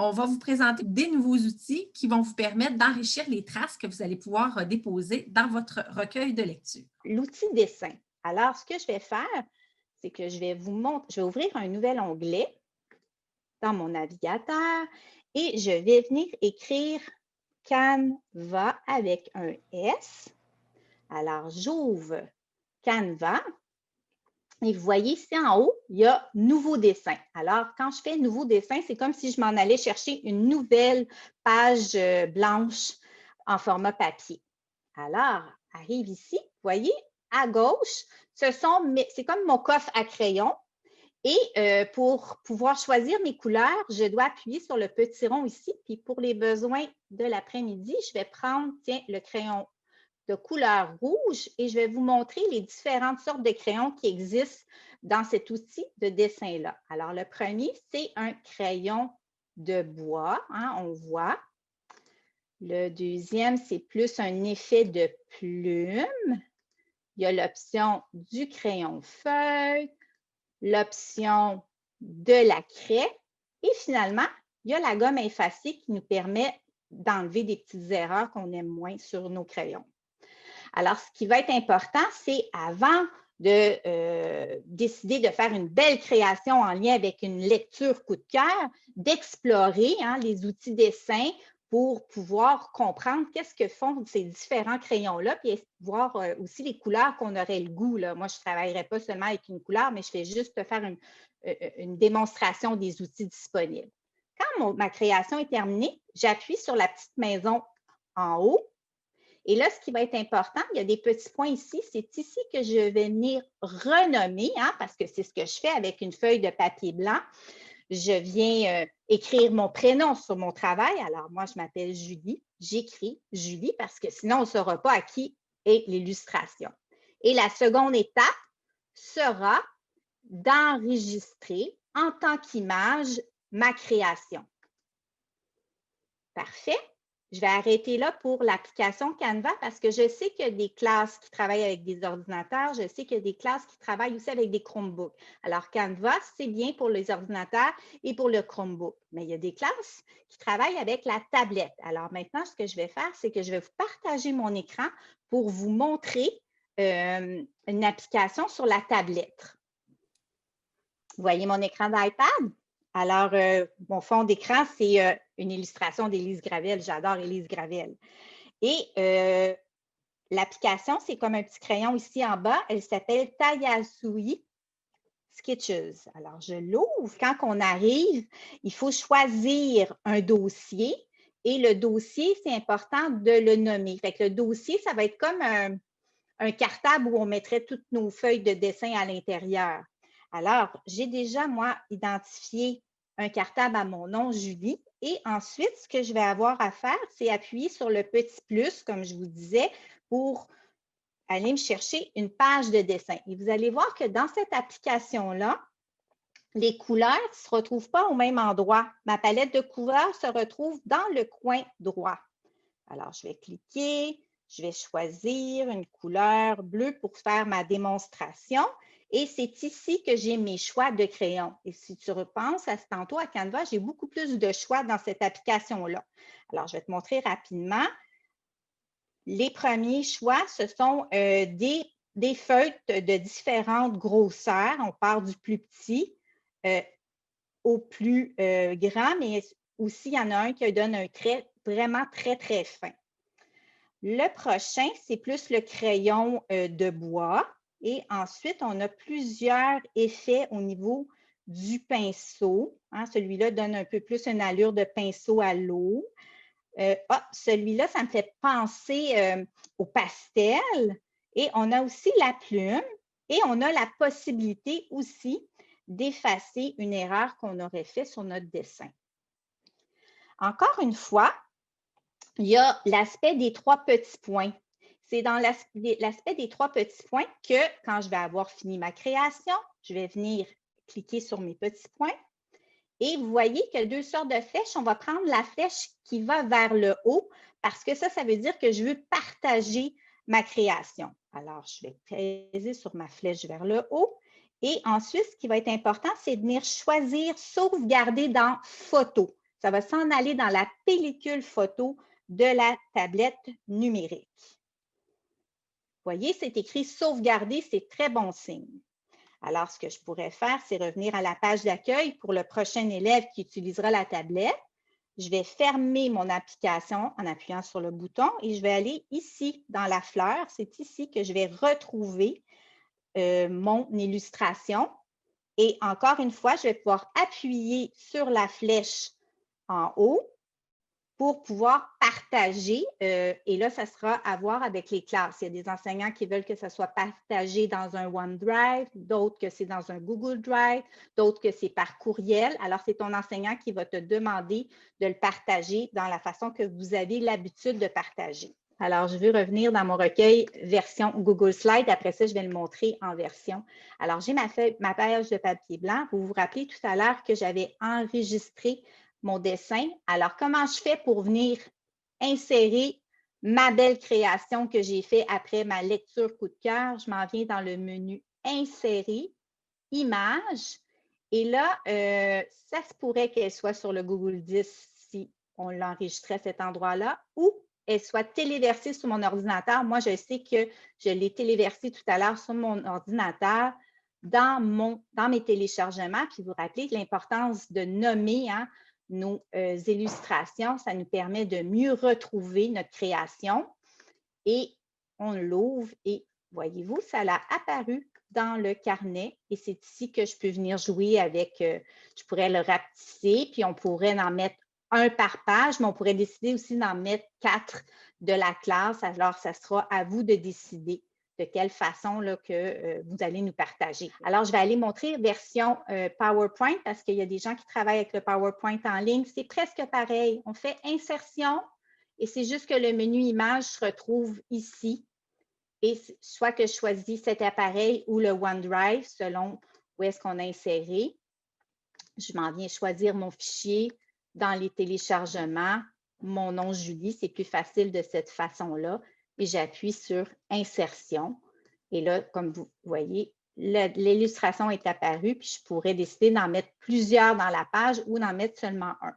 on va vous présenter des nouveaux outils qui vont vous permettre d'enrichir les traces que vous allez pouvoir déposer dans votre recueil de lecture. L'outil dessin. Alors, ce que je vais faire, c'est que je vais ouvrir un nouvel onglet dans mon navigateur et je vais venir écrire Canva avec un S. Alors, j'ouvre Canva et vous voyez ici en haut, il y a Nouveau dessin. Alors, quand je fais Nouveau dessin, c'est comme si je m'en allais chercher une nouvelle page blanche en format papier. Alors, arrive ici, vous voyez, à gauche, c'est comme mon coffre à crayon. Et pour pouvoir choisir mes couleurs, je dois appuyer sur le petit rond ici. Puis pour les besoins de l'après-midi, je vais prendre, le crayon de couleur rouge et je vais vous montrer les différentes sortes de crayons qui existent dans cet outil de dessin-là. Alors, le premier, c'est un crayon de bois, on voit. Le deuxième, c'est plus un effet de plume. Il y a l'option du crayon feuille, l'option de la craie et finalement, il y a la gomme effacée qui nous permet d'enlever des petites erreurs qu'on aime moins sur nos crayons. Alors, ce qui va être important, c'est avant de décider de faire une belle création en lien avec une lecture coup de cœur, d'explorer les outils dessin pour pouvoir comprendre qu'est-ce que font ces différents crayons-là, puis voir aussi les couleurs qu'on aurait le goût. Là. Moi, je ne travaillerai pas seulement avec une couleur, mais je fais juste faire une démonstration des outils disponibles. Quand ma création est terminée, j'appuie sur la petite maison en haut. Et là, ce qui va être important, il y a des petits points ici. C'est ici que je vais venir renommer, parce que c'est ce que je fais avec une feuille de papier blanc. Je viens écrire mon prénom sur mon travail. Alors, moi, je m'appelle Julie. J'écris Julie parce que sinon, on ne saura pas à qui est l'illustration. Et la seconde étape sera d'enregistrer en tant qu'image ma création. Parfait. Je vais arrêter là pour l'application Canva parce que je sais qu'il y a des classes qui travaillent avec des ordinateurs. Je sais qu'il y a des classes qui travaillent aussi avec des Chromebooks. Alors, Canva, c'est bien pour les ordinateurs et pour le Chromebook. Mais il y a des classes qui travaillent avec la tablette. Alors, maintenant, ce que je vais faire, c'est que je vais vous partager mon écran pour vous montrer une application sur la tablette. Vous voyez mon écran d'iPad? Alors, mon fond d'écran, c'est une illustration d'Élise Gravel. J'adore Élise Gravel. Et l'application, c'est comme un petit crayon ici en bas. Elle s'appelle Tayasui Sketches. Alors, je l'ouvre. Quand on arrive, il faut choisir un dossier. Et le dossier, c'est important de le nommer. Fait que le dossier, ça va être comme un cartable où on mettrait toutes nos feuilles de dessin à l'intérieur. Alors, j'ai déjà, moi, identifié un cartable à mon nom, Julie. Et ensuite, ce que je vais avoir à faire, c'est appuyer sur le petit plus, comme je vous disais, pour aller me chercher une page de dessin. Et vous allez voir que dans cette application-là, les couleurs ne se retrouvent pas au même endroit. Ma palette de couleurs se retrouve dans le coin droit. Alors, je vais cliquer. Je vais choisir une couleur bleue pour faire ma démonstration. Et c'est ici que j'ai mes choix de crayons. Et si tu repenses à tantôt à Canva, j'ai beaucoup plus de choix dans cette application-là. Alors, je vais te montrer rapidement. Les premiers choix, ce sont des feuilles de différentes grosseurs. On part du plus petit au plus grand, mais aussi, il y en a un qui donne un trait vraiment très, très fin. Le prochain, c'est plus le crayon de bois. Et ensuite, on a plusieurs effets au niveau du pinceau. Celui-là donne un peu plus une allure de pinceau à l'eau. Celui-là, ça me fait penser au pastel. Et on a aussi la plume. Et on a la possibilité aussi d'effacer une erreur qu'on aurait faite sur notre dessin. Encore une fois, il y a l'aspect des 3 petits points. C'est dans l'aspect des 3 petits points que, quand je vais avoir fini ma création, je vais venir cliquer sur mes petits points. Et vous voyez qu'il y a 2 sortes de flèches. On va prendre la flèche qui va vers le haut parce que ça veut dire que je veux partager ma création. Alors, je vais peser sur ma flèche vers le haut. Et ensuite, ce qui va être important, c'est de venir choisir « Sauvegarder dans Photos ». ça va s'en aller dans la pellicule photo de la tablette numérique. Vous voyez, c'est écrit « Sauvegarder », c'est très bon signe. Alors, ce que je pourrais faire, c'est revenir à la page d'accueil pour le prochain élève qui utilisera la tablette. Je vais fermer mon application en appuyant sur le bouton et je vais aller ici dans la fleur. C'est ici que je vais retrouver mon illustration. Et encore une fois, je vais pouvoir appuyer sur la flèche en haut pour pouvoir partager. Et là, ça sera à voir avec les classes. Il y a des enseignants qui veulent que ça soit partagé dans un OneDrive, d'autres que c'est dans un Google Drive, d'autres que c'est par courriel. Alors, c'est ton enseignant qui va te demander de le partager dans la façon que vous avez l'habitude de partager. Alors, je vais revenir dans mon recueil version Google Slide. Après ça, je vais le montrer en version. Alors, j'ai ma page de papier blanc. Vous vous rappelez tout à l'heure que j'avais enregistré mon dessin. Alors, comment je fais pour venir insérer ma belle création que j'ai faite après ma lecture coup de cœur? Je m'en viens dans le menu « Insérer »,« Images ». Et là, ça se pourrait qu'elle soit sur le Google Disc si on l'enregistrait à cet endroit-là ou elle soit téléversée sur mon ordinateur. Moi, je sais que je l'ai téléversée tout à l'heure sur mon ordinateur dans mes téléchargements. Puis vous rappelez l'importance de nommer nos illustrations. Ça nous permet de mieux retrouver notre création. Et on l'ouvre et voyez-vous, ça l'a apparu dans le carnet. Et c'est ici que je peux venir jouer avec, je pourrais le rapetisser, puis on pourrait en mettre un par page, mais on pourrait décider aussi d'en mettre 4 de la classe. Alors, ça sera à vous de décider de quelle façon là, que vous allez nous partager. Alors, je vais aller montrer version PowerPoint parce qu'il y a des gens qui travaillent avec le PowerPoint en ligne. C'est presque pareil. On fait insertion et c'est juste que le menu image se retrouve ici. Et soit que je choisis cet appareil ou le OneDrive selon où est-ce qu'on a inséré. Je m'en viens choisir mon fichier dans les téléchargements, mon nom Julie, c'est plus facile de cette façon-là. Et j'appuie sur Insertion. Et là, comme vous voyez, l'illustration est apparue, puis je pourrais décider d'en mettre plusieurs dans la page ou d'en mettre seulement un.